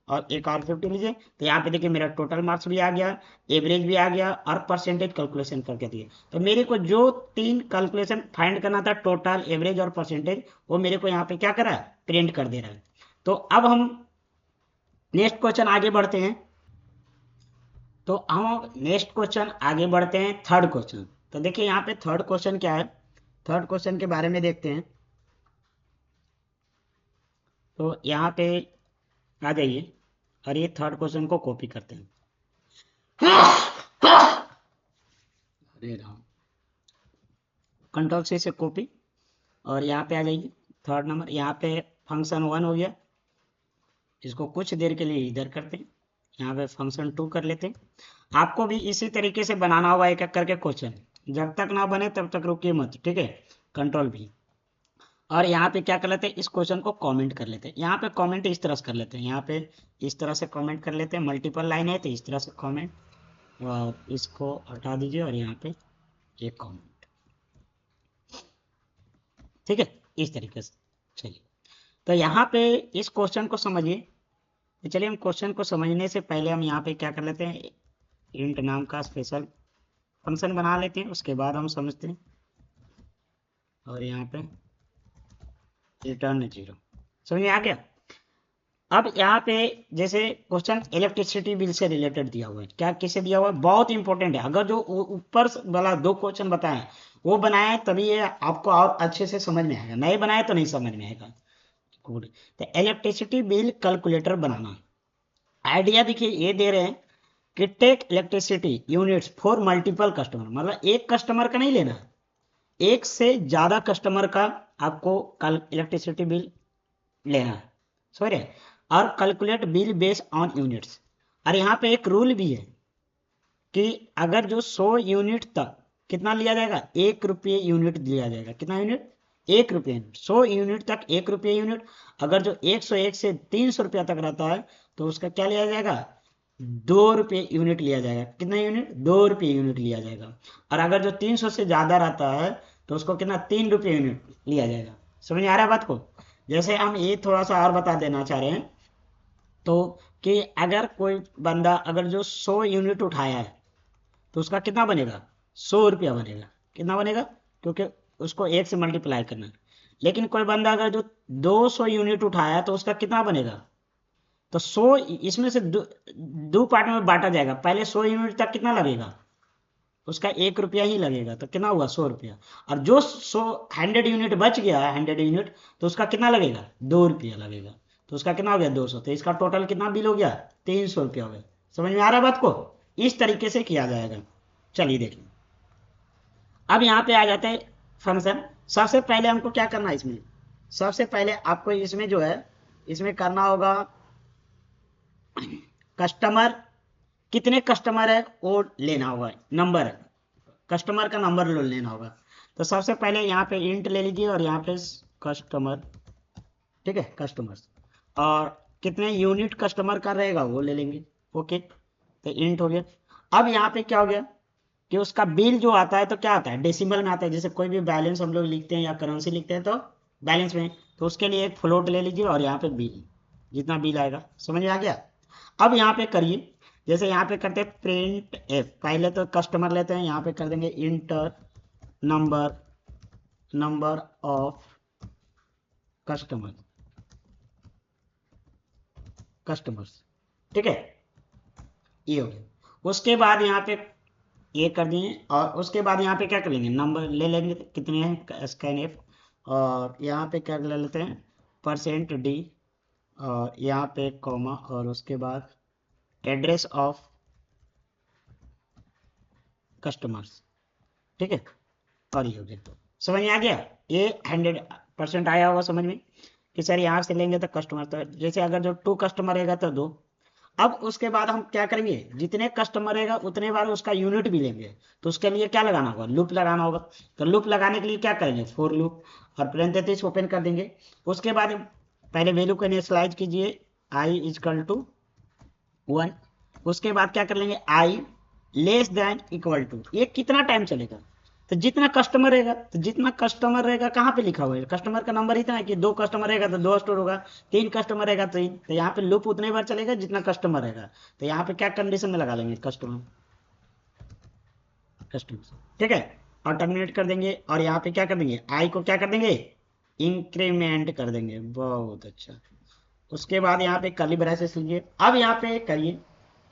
और एक और 50 लीजिए। तो यहाँ पे देखिए मेरा टोटल मार्क्स भी आ गया, एवरेज भी आ गया और परसेंटेज कैलकुलेशन करके दिए। तो मेरे को जो 3 कैलकुलेशन फाइंड करना था, टोटल, एवरेज और परसेंटेज, वो मेरे को यहाँ पे क्या कर रहा है, प्रिंट कर दे रहा है। तो अब हम नेक्स्ट क्वेश्चन आगे बढ़ते हैं। तो हम नेक्स्ट क्वेश्चन आगे बढ़ते हैं, थर्ड क्वेश्चन। तो देखिए यहाँ पे थर्ड क्वेश्चन क्या है, थर्ड क्वेश्चन के बारे में देखते हैं। तो यहाँ पे आ जाइए और ये थर्ड क्वेश्चन को कॉपी करते हैं। अरे राम, कंट्रोल से कॉपी और यहाँ पे आ जाइए थर्ड नंबर, यहाँ पे फंक्शन 1 हो गया, इसको कुछ देर के लिए इधर करते हैं, यहाँ पे फंक्शन 2 कर लेते हैं। आपको भी इसी तरीके से बनाना होगा एक एक करके क्वेश्चन, जब तक ना बने तब तक रुकिए मत, ठीक है। कंट्रोल भी, और यहाँ पे क्या कर लेते हैं, इस क्वेश्चन को कमेंट कर लेते हैं। यहाँ पे कमेंट इस तरह से कर लेते हैं, यहाँ पे इस तरह से कमेंट कर लेते हैं, मल्टीपल लाइन है तो इस तरह से कमेंट, और इसको हटा दीजिए और यहाँ पे एक कमेंट, ठीक है, इस तरीके से। चलिए, तो यहाँ पे इस क्वेश्चन को समझिए। तो चलिए, हम क्वेश्चन को समझने से पहले हम यहाँ पे क्या कर लेते हैं, इंट नाम का स्पेशल फंक्शन बना लेते हैं, उसके बाद हम समझते हैं। और यहाँ पे रिटर्न 0, समझ में आ गया। अब यहाँ पे जैसे क्वेश्चन इलेक्ट्रिसिटी बिल से रिलेटेड दिया हुआ है, क्या किसे दिया हुआ है, बहुत इंपॉर्टेंट है। अगर जो ऊपर वाला 2 क्वेश्चन बताए वो बनाए तभी ये आपको और अच्छे से समझ में आएगा, नहीं बनाए तो नहीं समझ में आएगा। गुड। तो इलेक्ट्रिसिटी बिल कैलकुलेटर बनाना, आइडिया देखिए ये दे रहे हैं कि take electricity units for multiple customer, मतलब एक कस्टमर का नहीं लेना, एक से ज्यादा कस्टमर का आपको इलेक्ट्रिसिटी बिल लेना है, समझ रहे। और calculate bill based on units. और यहाँ पे एक रूल भी है कि अगर जो 100 यूनिट तक कितना लिया जाएगा, 1 रुपये यूनिट दिया जाएगा। कितना यूनिट, 1 रुपये यूनिट। 100 यूनिट तक 1 रुपये यूनिट। अगर जो 101 से 300 रुपया तक रहता है तो उसका क्या लिया जाएगा, 2 रुपये यूनिट लिया जाएगा। कितना यूनिट, 2 रुपये यूनिट लिया जाएगा। और अगर जो 300 से ज्यादा रहता है तो उसको कितना, 3 रुपये यूनिट लिया जाएगा। समझ आ रहा है बात को। जैसे हम ये थोड़ा सा और बता देना चाह रहे हैं, तो कि अगर कोई बंदा अगर जो 100 यूनिट उठाया है तो उसका कितना बनेगा, 100 रुपया बनेगा। कितना बनेगा, क्योंकि उसको 1 से मल्टीप्लाई करना है। लेकिन कोई बंदा अगर जो 200 यूनिट उठाया तो उसका कितना बनेगा, तो 100 इसमें से दो पार्ट में बांटा जाएगा। पहले 100 यूनिट तक कितना लगेगा, उसका 1 रुपया ही लगेगा, तो कितना हुआ, 100 रुपया। और जो 100 यूनिट बच गया, 100 यूनिट, तो उसका कितना लगेगा, 2 रुपया लगेगा। तो उसका कितना हो गया, 200। तो इसका टोटल कितना बिल हो गया, 300 रुपया हो गया। समझ में आ रहा है बात को, इस तरीके से किया जाएगा। चलिए देखिए, अब यहाँ पे आ जाते हैं फंक्शन। सबसे पहले हमको क्या करना है इसमें, सबसे पहले आपको इसमें जो है, इसमें करना होगा कस्टमर, कितने कस्टमर है वो लेना होगा, नंबर, कस्टमर का नंबर लेना होगा। तो सबसे पहले यहाँ पे इंट ले लीजिए और यहाँ पे कस्टमर, ठीक है, कस्टमर्स, और कितने यूनिट कस्टमर का रहेगा वो ले लेंगे। ओके, तो इंट हो गया। अब यहाँ पे क्या हो गया कि उसका बिल जो आता है तो क्या आता है, डेसिमल में आता है। जैसे कोई भी बैलेंस हम लोग लिखते हैं या करेंसी लिखते हैं तो बैलेंस में, तो उसके लिए एक फ्लोट ले लीजिए और यहाँ पे बिल, जितना बिल आएगा। समझ में आ गया। अब यहाँ पे करिए, जैसे यहाँ पे करते हैं प्रिंट एफ, पहले तो कस्टमर लेते हैं, यहाँ पे कर देंगे इंटर नंबर ऑफ कस्टमर्स, ठीक है, ये हो गया। उसके बाद यहाँ पे ये कर दिए और उसके बाद यहाँ पे क्या कर लेंगे, नंबर ले लेंगे, कितने हैं, स्कैन एफ, और यहाँ पे क्या ले लेते हैं, %d, और यहाँ पे कॉमा, और उसके बाद एड्रेस ऑफ कस्टमर्स, ठीक है, और ये हो गया। समझ में आ गया, ये 100% आया होगा समझ में कि सर यहाँ से लेंगे तो कस्टमर, तो जैसे अगर जो 2 कस्टमर रहेगा तो 2। अब उसके बाद हम क्या करेंगे, जितने कस्टमर रहेगा उतने बार उसका यूनिट भी लेंगे, तो उसके लिए क्या लगाना होगा, लूप लगाना होगा। तो लूप लगाने के लिए क्या करेंगे, फॉर लूप। और पेरेंथेसिस ओपन कर देंगे। उसके बाद पहले वैल्यू को इनिशियलाइज कीजिए i इक्वल टू 1। उसके बाद क्या कर लेंगे i less than equal to, ये कितना टाइम चलेगा, तो जितना कस्टमर रहेगा, तो जितना कस्टमर रहेगा कहाँ पे लिखा हुआ है, कस्टमर का नंबर इतना है कि 2 कस्टमर रहेगा तो 2 स्टोर होगा, 3 कस्टमर रहेगा तो 3, तो यहाँ पे लूप उतने बार चलेगा जितना कस्टमर रहेगा। तो यहाँ पे क्या कंडीशन में लगा लेंगे, कस्टमर, ठीक है, और टर्मिनेट कर देंगे। और यहाँ पे क्या कर देंगे, आई को क्या कर देंगे, इंक्रीमेंट कर देंगे। बहुत अच्छा। उसके बाद यहाँ पे कर्ली ब्रेसेस लीजिए। अब यहाँ पे करिए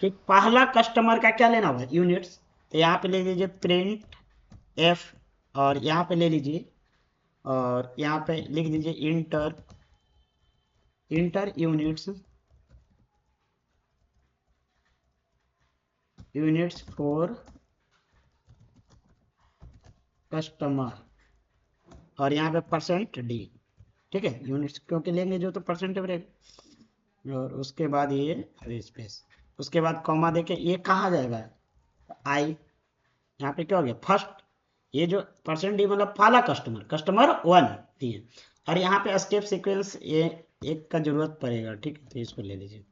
कि पहला कस्टमर का क्या लेना होगा, यूनिट्स। तो यहाँ पे ले लीजिए प्रिंट एफ, और यहाँ पे ले लीजिए और यहाँ पे लिख दीजिए इंटर यूनिट्स फॉर कस्टमर, और यहाँ पे %d, ठीक है, यूनिट्स क्योंकि लेंगे जो तो परसेंट रहेगा। और उसके बाद ये स्पेस, उसके बाद कॉमा देके ये कहाँ जाएगा, आई, यहाँ पे क्या हो गया फर्स्ट, ये जो %d मतलब पहला कस्टमर 1 दिए। और यहाँ पे एस्केप सीक्वेंस ये एक का जरूरत पड़ेगा, ठीक है, तो इसको ले लीजिए,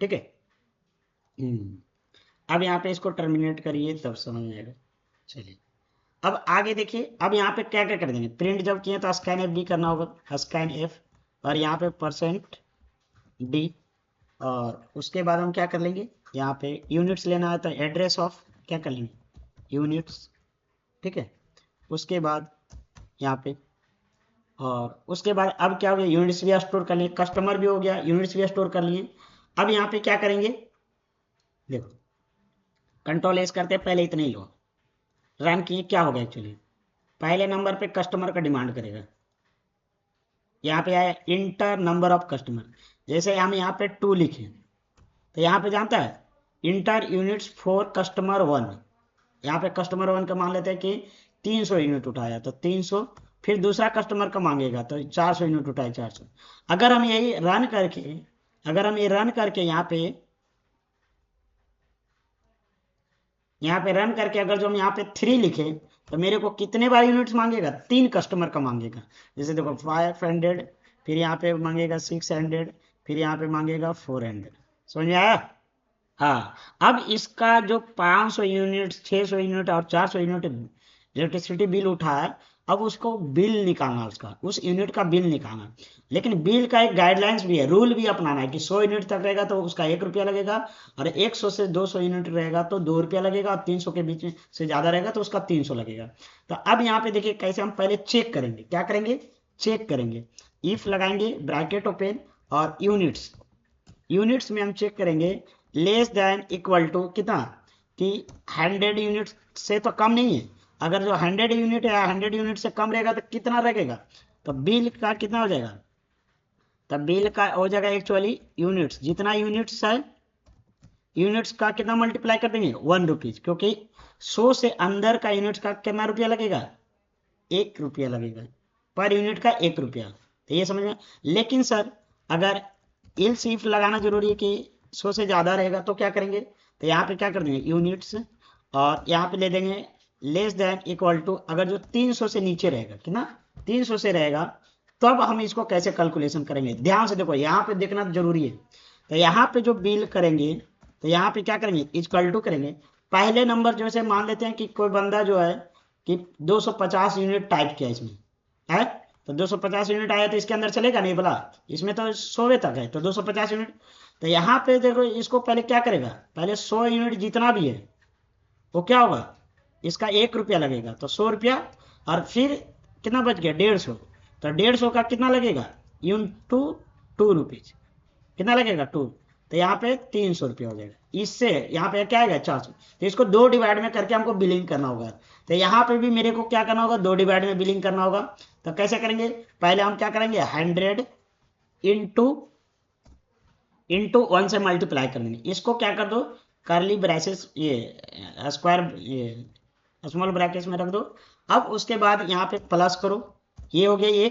ठीक है। अब यहाँ पे इसको टर्मिनेट करिए तब समझ में आएगा। चलिए अब आगे देखिए, अब यहाँ पे क्या क्या कर देंगे, प्रिंट जब किए तो स्कैन एफ भी करना होगा, स्कैन एफ, और यहाँ पे %d, और उसके बाद हम क्या कर लेंगे, यहाँ पे यूनिट्स लेना है तो एड्रेस ऑफ क्या कर लेंगे, यूनिट्स, ठीक है। उसके बाद यहाँ पे, और उसके बाद अब क्या हो गया, यूनिट्स भी स्टोर कर लिए, कस्टमर भी हो गया, यूनिट्स भी स्टोर कर लिए। अब यहाँ पे क्या करेंगे, देखो कंट्रोल एस करते हैं, पहले इतने ही लो, रन किए, क्या होगा एक्चुअली, पहले नंबर पे कस्टमर का डिमांड करेगा, यहाँ पे आया इंटर नंबर ऑफ कस्टमर। जैसे हम यहाँ पे 2 लिखे तो यहाँ पे जानता है इंटर यूनिट्स फॉर कस्टमर 1, यहाँ पे कस्टमर 1 का मान लेते हैं कि 300 यूनिट उठाया तो 300, फिर दूसरा कस्टमर का मांगेगा तो 400 यूनिट उठाए 400। अगर हम यही रन करके, यहाँ पे रन करके अगर जो हम यहाँ पे 3 लिखे तो मेरे को कितने बार यूनिट्स मांगेगा, 3 कस्टमर का मांगेगा। जैसे देखो 500, फिर यहाँ पे मांगेगा 600, फिर यहाँ पे मांगेगा 400, समझ में आया। हाँ, अब इसका जो 500 यूनिट, 600 यूनिट और 400 यूनिट इलेक्ट्रिसिटी बिल उठाया, अब उसको बिल निकालना, उसका उस यूनिट का बिल निकालना। लेकिन बिल का एक गाइडलाइंस भी है, रूल भी अपनाना है कि 100 यूनिट तक रहेगा तो उसका 1 रुपया लगेगा, और 100 से 200 यूनिट रहेगा तो 2 रुपया लगेगा, और 300 के बीच से ज़्यादा रहेगा तो उसका 300 लगेगा। तो अब यहाँ पे देखिए कैसे हम पहले चेक करेंगे, क्या करेंगे, चेक करेंगे, इफ लगाएंगे ब्रैकेट ओपन, और यूनिट्स में हम चेक करेंगे लेस देन इक्वल टू कितना, कि 100 यूनिट से तो कम नहीं है। अगर जो 100 यूनिट है, 100 यूनिट से कम रहेगा तो कितना रहेगा, तो बिल का कितना हो जाएगा, तब बिल का हो जाएगा एक्चुअली यूनिट्स, जितना यूनिट्स है यूनिट्स का कितना मल्टीप्लाई कर देंगे, 1 रुपीज, क्योंकि 100 से अंदर का यूनिट्स का कितना रुपया लगेगा, 1 रुपया लगेगा, पर यूनिट का 1 रुपया। तो ये समझ में। लेकिन सर अगर इल्स इफ लगाना जरूरी है कि 100 से ज़्यादा रहेगा तो क्या करेंगे, तो यहाँ पे क्या कर देंगे यूनिट्स, और यहाँ पे ले देंगे लेस देन इक्वल टू, अगर जो 300 से नीचे रहेगा, कितना 300 से रहेगा, तब हम इसको कैसे कैलकुलेशन करेंगे, ध्यान से देखो, यहाँ पे देखना जरूरी है। तो यहाँ पे जो बिल करेंगे तो यहाँ पे क्या करेंगे, इक्वल टू करेंगे, पहले नंबर जैसे मान लेते हैं कि कोई बंदा जो है कि 250 यूनिट टाइप किया इसमें है, तो 250 यूनिट आया तो इसके अंदर चलेगा नहीं बोला, इसमें तो 100वें तक है तो 250 यूनिट। तो यहाँ पे देखो इसको पहले क्या करेगा, पहले 100 यूनिट जितना भी है वो क्या होगा, इसका 1 रुपया लगेगा, तो 100 रुपया, और फिर कितना बच गया 150, तो 150 का कितना लगेगा यूनिट 2 रुपीज, कितना लगेगा 2, तो यहाँ पे 300 रुपया हो जाएगा। इससे यहाँ पे क्या आएगा 400, तो इसको 2 डिवाइड में करके हमको बिलिंग करना होगा। तो यहाँ पे भी मेरे को क्या करना होगा, 2 डिवाइड में बिलिंग करना होगा। तो कैसे करेंगे, पहले हम क्या करेंगे 100 इंटू 1 से मल्टीप्लाई कर देंगे, इसको क्या कर दो कर्ली ब्रैसेस, ये स्क्वायर, ये स्मॉल ब्रैकेट्स में रख दो। अब उसके बाद यहाँ पे प्लस करो, ये हो गया ये।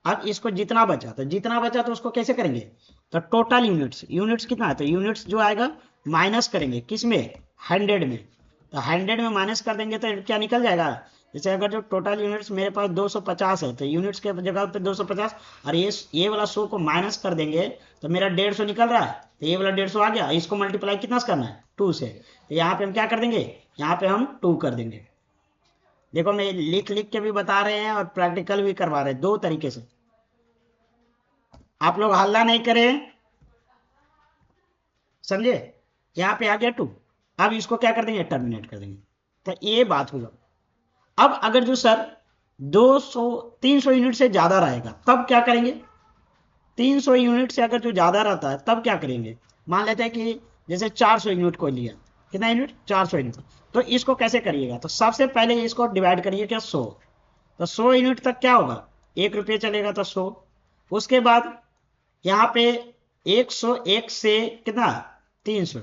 अब इसको जितना बचा तो उसको कैसे करेंगे, तो टोटल यूनिट्स कितना है, तो यूनिट्स जो आएगा माइनस करेंगे किस में, 100 में, तो 100 में माइनस कर देंगे तो क्या निकल जाएगा, जैसे अगर जो टोटल यूनिट्स मेरे पास 250 है तो यूनिट्स के जगह पे 250, और ये वाला 100 को माइनस कर देंगे तो मेरा 150 निकल रहा है, तो ये वाला 150 आ गया, इसको मल्टीप्लाई कितना से करना है 2 से, तो यहाँ पे हम क्या कर देंगे, यहाँ पे हम 2 कर देंगे। देखो मैं लिख लिख के भी बता रहे हैं और प्रैक्टिकल भी करवा रहे हैं, दो तरीके से। आप लोग हल्ला नहीं करें, समझे। यहाँ पे आ गया 2, अब इसको क्या कर देंगे, टर्मिनेट कर देंगे, तो ये बात हुआ। अब अगर जो सर 200 300 यूनिट से ज्यादा रहेगा तब क्या करेंगे, 300 यूनिट से अगर जो ज्यादा रहता है तब क्या करेंगे। मान लेते हैं कि जैसे 400 यूनिट को लिया, कितना यूनिट, 400 यूनिट, तो इसको कैसे करिएगा, तो सबसे पहले इसको डिवाइड करिए क्या 100, तो 100 यूनिट तक क्या होगा, 1 रुपये चलेगा तो 100। उसके बाद यहाँ पे 101 से कितना 300,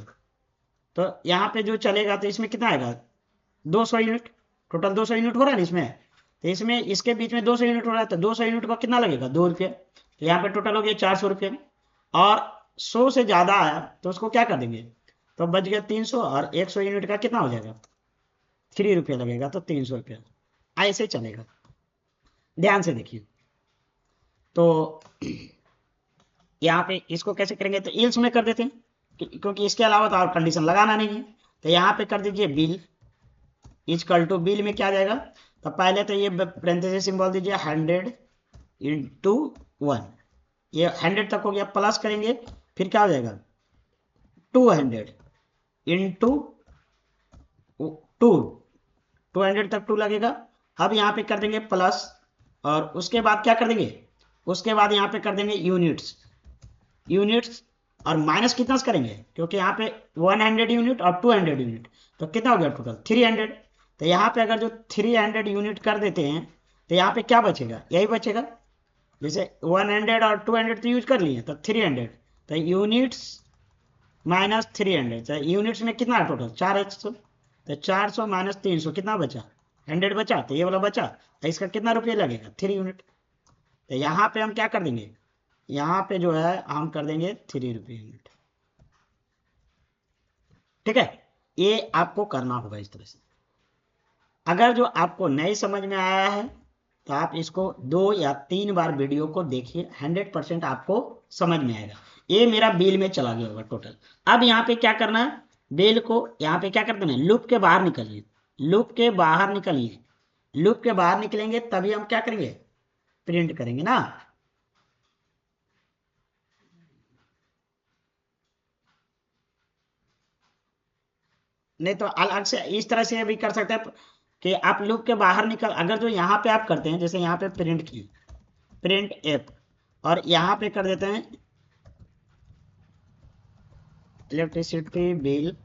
तो यहाँ पे जो चलेगा तो इसमें कितना आएगा 200 यूनिट, टोटल 200 यूनिट हो रहा है ना इसमें, तो इसमें इसके बीच में 200 यूनिट हो रहा है, तो 200 यूनिट का कितना लगेगा 2 रुपये, तो यहाँ पे टोटल हो गया 400 रुपये में। और 100 से ज़्यादा आया तो उसको क्या कर देंगे, तो बच गया 300, और 100 यूनिट का कितना हो जाएगा 3 रुपये लगेगा, तो 300 रुपये, ऐसे चलेगा। ध्यान से देखिए, तो यहाँ पे इसको कैसे करेंगे, तो इल्स में कर देते हैं क्योंकि इसके अलावा तो और कंडीशन लगाना नहीं है, तो यहाँ पे कर दीजिए बिल इजकल टू, बिल में क्या आ जाएगा, तो पहले तो ये पेरेंथेसिस सिंबल दीजिए 100 इंटू 1, ये 100 तक हो गया, प्लस करेंगे फिर क्या हो जाएगा 200 इंटू 2, 200 तक 2 लगेगा। अब यहाँ पे कर देंगे प्लस, और उसके बाद क्या कर देंगे, उसके बाद यहाँ पे कर देंगे यूनिट्स, यूनिट्स और माइनस कितना से करेंगे, क्योंकि यहाँ पे 100 यूनिट और 200 यूनिट, तो कितना हो गया टोटल 300, तो यहाँ पे अगर जो 300 यूनिट कर देते हैं तो यहाँ पे क्या बचेगा, यही बचेगा, जैसे 100 और 200 तो यूज कर लिए, तो 300, तो यूनिट्स माइनस 300, तो यूनिट्स में कितना है टोटल 400, तो 400 माइनस 300 कितना बचा 100 बचा, तो ये वाला बचा, तो इसका कितना रुपये लगेगा 3 यूनिट, तो यहाँ पे हम क्या कर देंगे, यहाँ पे जो है हम कर देंगे 3 रुपये यूनिट, ठीक है। ये आपको करना होगा इस तरह से। अगर जो आपको नहीं समझ में आया है तो आप इसको 2 या 3 बार वीडियो को देखिए, 100% आपको समझ में आएगा। ये मेरा बिल में चला गया होगा टोटल। अब यहाँ पे क्या करना है, बिल को यहाँ पे क्या करते हैं, लूप के बाहर निकलिए, लूप के बाहर निकलिए, लूप के बाहर निकलेंगे तभी हम क्या करेंगे, प्रिंट करेंगे ना। नहीं तो अलग से इस तरह से भी कर सकते हैं कि आप लूप के बाहर निकल, अगर जो यहाँ पे आप करते हैं, जैसे यहाँ पे प्रिंट की, प्रिंट एफ, और यहाँ पे कर देते हैं इलेक्ट्रिसिटी बिल,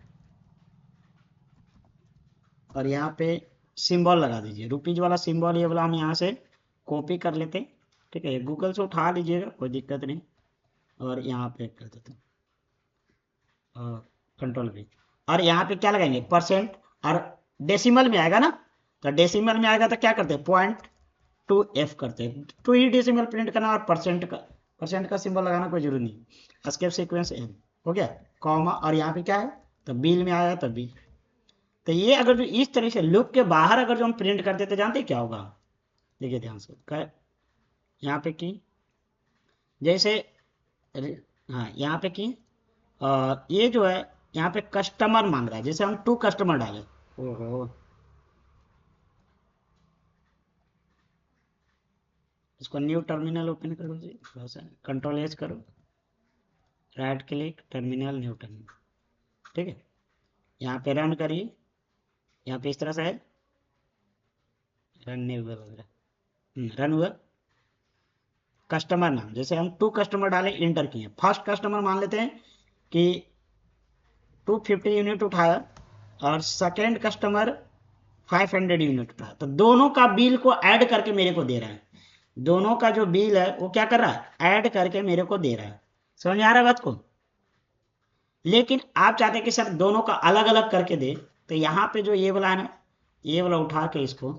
और यहाँ पे सिंबल लगा दीजिए, रुपीज वाला सिंबल, ये वाला हम यहाँ से कॉपी कर लेते हैं, ठीक है, गूगल से उठा लीजिएगा कोई दिक्कत नहीं, और यहाँ पे कर देते हैं कंट्रोल भी, और यहाँ पे क्या लगाएंगे परसेंट, और डेसिमल में आएगा ना, तो डेसिमल में आएगा तो क्या करते हैं 0.2f करते हैं, 2 ही डेसिमल प्रिंट करना, और परसेंट का सिंबल लगाना कोई जरूरी नहीं, एस्केप सीक्वेंस एन हो गया, कॉमा, और यहाँ पे क्या है, तो बिल में आया तो बिल। तो ये अगर जो इस तरह से लूप के बाहर अगर जो हम प्रिंट करते तो जानते क्या होगा, देखिए ध्यान से यहाँ पे की, जैसे हाँ यहाँ पे की, ये जो है यहाँ पे कस्टमर मांग रहा है, जैसे हम 2 कस्टमर डाले, ओहो, इसको न्यू टर्मिनल ओपन करो जी, थोड़ा सा कंट्रोल एच करो, right click terminal, new terminal, ठीक है, यहाँ पे रन करिए, यहाँ पे इस तरह से है, रन नहीं हुआ वगैरह, रन हुआ, कस्टमर नाम, जैसे हम 2 कस्टमर डाले, इंटर किए, फर्स्ट कस्टमर मान लेते हैं कि 250 यूनिट उठाया, और सेकेंड कस्टमर 500 यूनिट उठाया, तो दोनों का बिल को ऐड करके मेरे को दे रहा है, दोनों का जो बिल है वो क्या कर रहा है, ऐड करके मेरे को दे रहा है, समझ में आ रहा है बात को। लेकिन आप चाहते हैं कि सर दोनों का अलग अलग करके दे, तो यहाँ पे जो ये वाला है ना, ये वाला उठा के इसको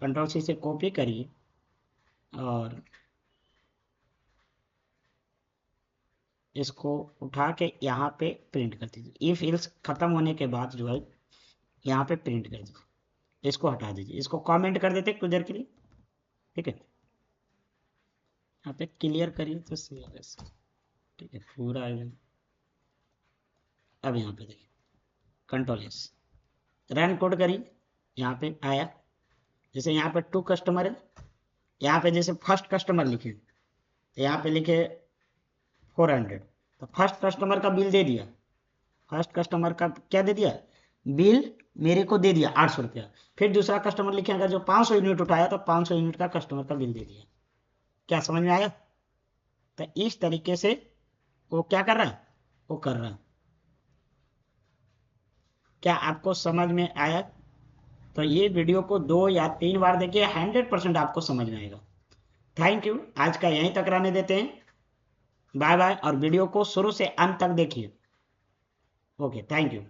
कंट्रोल सी से कॉपी करिए, और इसको उठा के यहाँ पे प्रिंट कर दीजिए, इफ इल्स खत्म होने के बाद जो है यहाँ पे प्रिंट कर दीजिए, इसको हटा दीजिए, इसको कमेंट कर देते कुछ देर के लिए, ठीक है। यहाँ पे क्लियर करिए तो सही है, ठीक है, पूरा आ गया। अब यहाँ पे देखिए कंट्रोल एस, रन कोड करिए, यहाँ पे आया। जैसे यहाँ पे 2 कस्टमर है, यहाँ पे जैसे फर्स्ट कस्टमर लिखे तो यहाँ पे लिखे 400, तो फर्स्ट कस्टमर का बिल दे दिया, फर्स्ट कस्टमर का क्या दे दिया, बिल मेरे को दे दिया 800 रुपया। फिर दूसरा कस्टमर लिखे अगर जो 500 यूनिट उठाया तो 500 यूनिट का कस्टमर का बिल दे दिया। क्या समझ में आया? तो इस तरीके से वो क्या कर रहा है, वो कर रहा है। क्या आपको समझ में आया? तो ये वीडियो को 2 या 3 बार देखिए, 100% आपको समझ में आएगा। थैंक यू, आज का यहीं तक रहने देते हैं, बाय बाय। और वीडियो को शुरू से अंत तक देखिए। Okay, thank you.